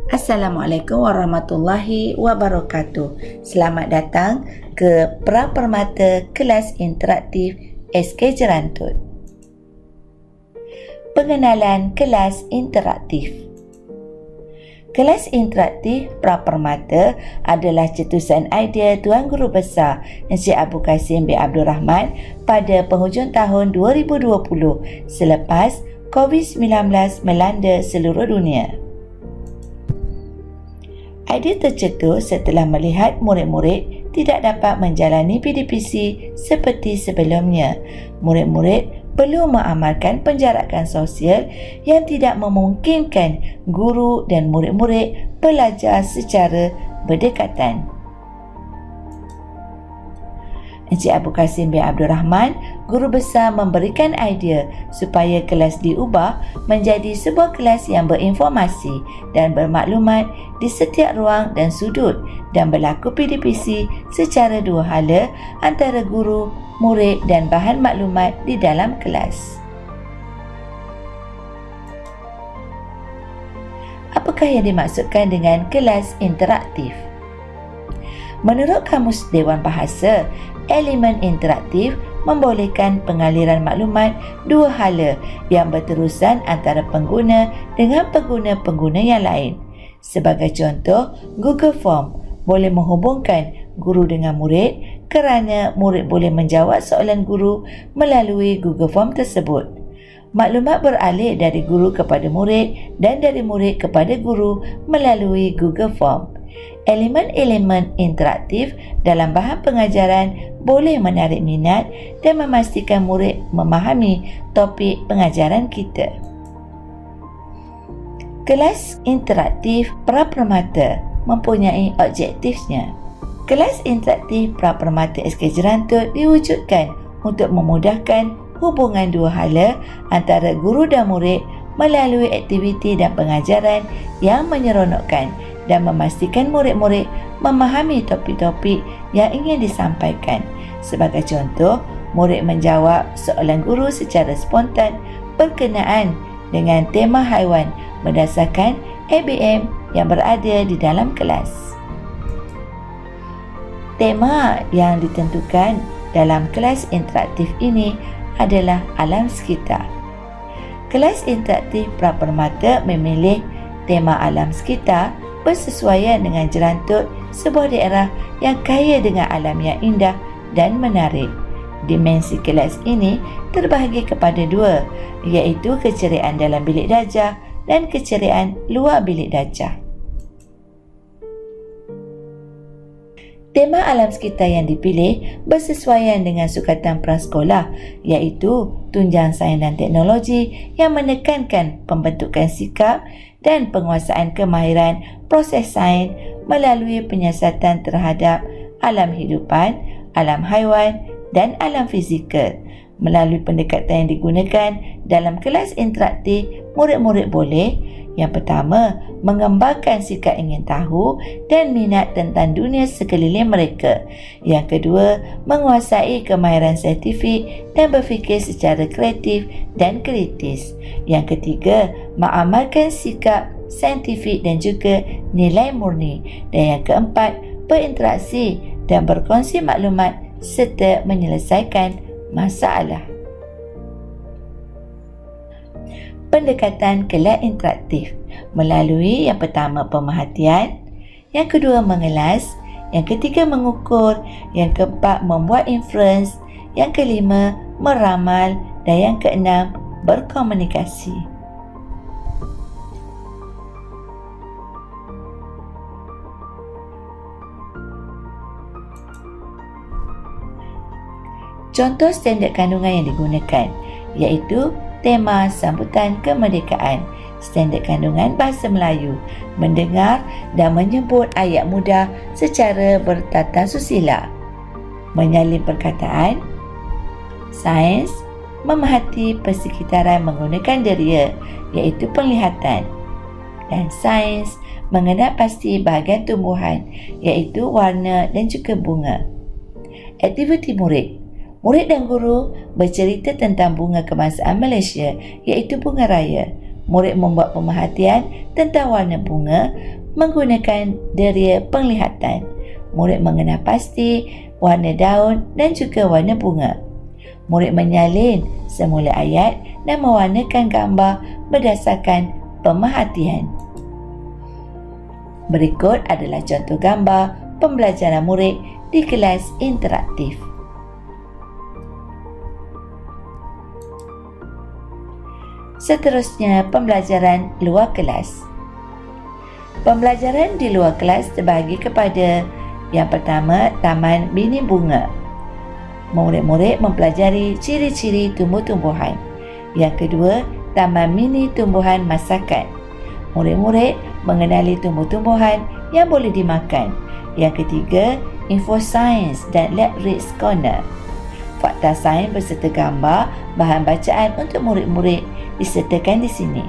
Assalamualaikum warahmatullahi wabarakatuh. Selamat datang ke Pra Permata Kelas Interaktif SK Jerantut. Pengenalan kelas interaktif. Kelas interaktif Pra Permata adalah cetusan idea Tuan Guru Besar Encik Abu Kasim bin Abdul Rahman pada penghujung tahun 2020 selepas COVID-19 melanda seluruh dunia. Idea tercetus setelah melihat murid-murid tidak dapat menjalani PDPC seperti sebelumnya. Murid-murid perlu mengamalkan penjarakan sosial yang tidak memungkinkan guru dan murid-murid belajar secara berdekatan. Encik Abu Kasim bin Abdul Rahman, guru besar, memberikan idea supaya kelas diubah menjadi sebuah kelas yang berinformasi dan bermaklumat di setiap ruang dan sudut dan berlaku PDPC secara dua hala antara guru, murid dan bahan maklumat di dalam kelas. Apakah yang dimaksudkan dengan kelas interaktif? Menurut Kamus Dewan Bahasa, elemen interaktif membolehkan pengaliran maklumat dua hala yang berterusan antara pengguna dengan pengguna-pengguna yang lain. Sebagai contoh, Google Form boleh menghubungkan guru dengan murid kerana murid boleh menjawab soalan guru melalui Google Form tersebut. Maklumat beralih dari guru kepada murid dan dari murid kepada guru melalui Google Form. Elemen-elemen interaktif dalam bahan pengajaran boleh menarik minat dan memastikan murid memahami topik pengajaran kita. Kelas interaktif Pra Permata mempunyai objektifnya. Kelas interaktif Pra Permata SK Jerantut diwujudkan untuk memudahkan hubungan dua hala antara guru dan murid melalui aktiviti dan pengajaran yang menyeronokkan dan memastikan murid-murid memahami topik-topik yang ingin disampaikan. Sebagai contoh, murid menjawab soalan guru secara spontan berkenaan dengan tema haiwan berdasarkan ABM yang berada di dalam kelas. Tema yang ditentukan dalam kelas interaktif ini adalah alam sekitar. Kelas interaktif Pra Permata memilih tema alam sekitar bersesuaian dengan Jerantut, sebuah daerah yang kaya dengan alam yang indah dan menarik. Dimensi kelas ini terbahagi kepada dua, iaitu keceriaan dalam bilik darjah dan keceriaan luar bilik darjah. Tema alam sekitar yang dipilih bersesuaian dengan sukatan prasekolah, iaitu tunjang sains dan teknologi yang menekankan pembentukan sikap dan penguasaan kemahiran proses sains melalui penyiasatan terhadap alam hidupan, alam haiwan dan alam fizikal. Melalui pendekatan yang digunakan dalam kelas interaktif, murid-murid boleh: yang pertama, mengembangkan sikap ingin tahu dan minat tentang dunia sekeliling mereka. Yang kedua, menguasai kemahiran saintifik dan berfikir secara kreatif dan kritis. Yang ketiga, mengamalkan sikap saintifik dan juga nilai murni. Dan yang keempat, berinteraksi dan berkongsi maklumat serta menyelesaikan masalah. Pendekatan kelas interaktif melalui yang pertama pemerhatian, yang kedua mengelas, yang ketiga mengukur, yang keempat membuat inference, yang kelima meramal dan yang keenam berkomunikasi. Contoh standard kandungan yang digunakan iaitu tema sambutan kemerdekaan, standard kandungan bahasa Melayu, mendengar dan menyebut ayat mudah secara bertata susila, menyalin perkataan, sains, memerhati persekitaran menggunakan deria iaitu penglihatan, dan sains mengenal pasti bahagian tumbuhan iaitu warna dan juga bunga. Aktiviti murid. Murid dan guru bercerita tentang bunga kebangsaan Malaysia iaitu bunga raya. murid membuat pemerhatian tentang warna bunga menggunakan deria penglihatan. Murid mengenal pasti warna daun dan juga warna bunga. Murid menyalin semula ayat dan mewarnakan gambar berdasarkan pemerhatian. Berikut adalah contoh gambar pembelajaran murid di kelas interaktif. Seterusnya, pembelajaran luar kelas. Pembelajaran di luar kelas terbahagi kepada yang pertama, Taman Mini Bunga. Murid-murid mempelajari ciri-ciri tumbuh-tumbuhan. Yang kedua, Taman Mini Tumbuhan Masakan. Murid-murid mengenali tumbuh-tumbuhan yang boleh dimakan. Yang ketiga, Info Sains dan Lab Reads Corner. Fakta sains berserta gambar bahan bacaan untuk murid-murid disertakan di sini.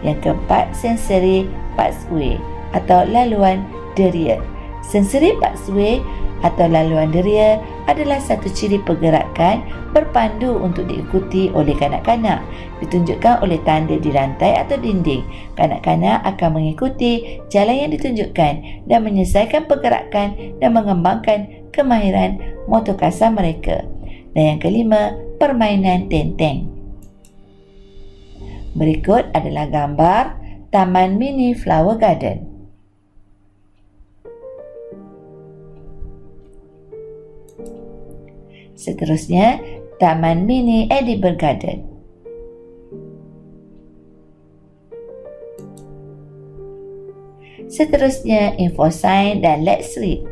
Yang keempat, Sensory Pathway atau laluan deria. Sensory Pathway atau laluan deria adalah satu ciri pergerakan berpandu untuk diikuti oleh kanak-kanak. Ditunjukkan oleh tanda di rantai atau dinding. Kanak-kanak akan mengikuti jalan yang ditunjukkan dan menyelesaikan pergerakan dan mengembangkan kemahiran motor kasar mereka. Dan yang kelima, permainan tenteng. Berikut adalah gambar Taman Mini Flower Garden. Seterusnya, Taman Mini Edible Garden. Seterusnya, Info Sains dan Let's Read.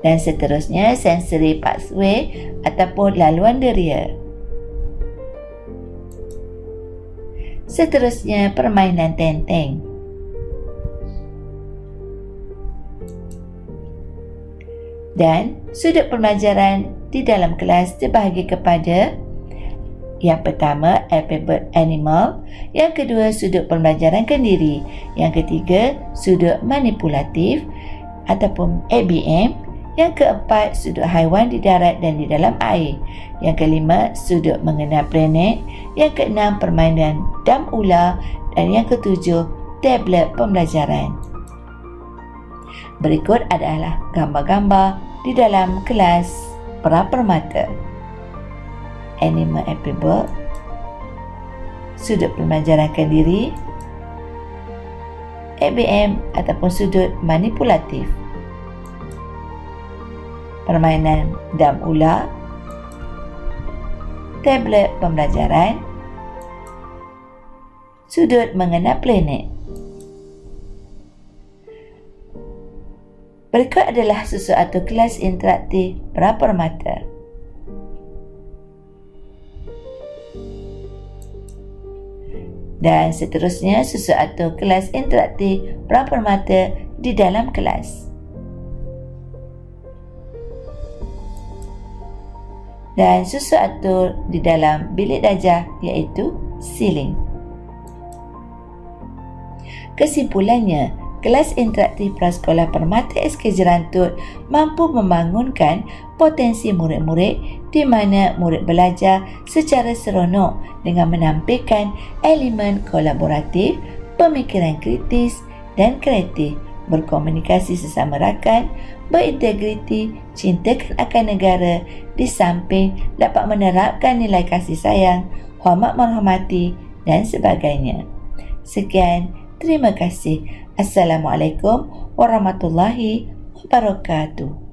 Dan seterusnya, Sensory Pathway ataupun laluan deria. Seterusnya, permainan tenteng. Dan sudut pembelajaran di dalam kelas terbahagi kepada yang pertama, Alphabet Animal. Yang kedua, sudut pembelajaran kendiri. Yang ketiga, sudut manipulatif ataupun ABM. Yang keempat, sudut haiwan di darat dan di dalam air. Yang kelima, sudut mengenal planet. Yang keenam, permainan dam ular. Dan yang ketujuh, tablet pembelajaran. Berikut adalah gambar-gambar di dalam kelas pra-permata. Animal Alphabet, sudut pembelajaran kendiri, ABM ataupun sudut manipulatif, permainan dam ular, tablet pembelajaran, sudut mengenal planet. Berikut adalah sesuatu kelas interaktif pra-permata. Dan seterusnya, sesuatu kelas interaktif pra-permata di dalam kelas. Dan sesuatu di dalam bilik darjah iaitu ceiling. Kesimpulannya, kelas interaktif prasekolah Permata SK Jerantut mampu membangunkan potensi murid-murid di mana murid belajar secara seronok dengan menampilkan elemen kolaboratif, pemikiran kritis dan kreatif, berkomunikasi sesama rakan, berintegriti, cintakan akan negara, di samping dapat menerapkan nilai kasih sayang, hormat menghormati dan sebagainya. Sekian, terima kasih. Assalamualaikum warahmatullahi wabarakatuh.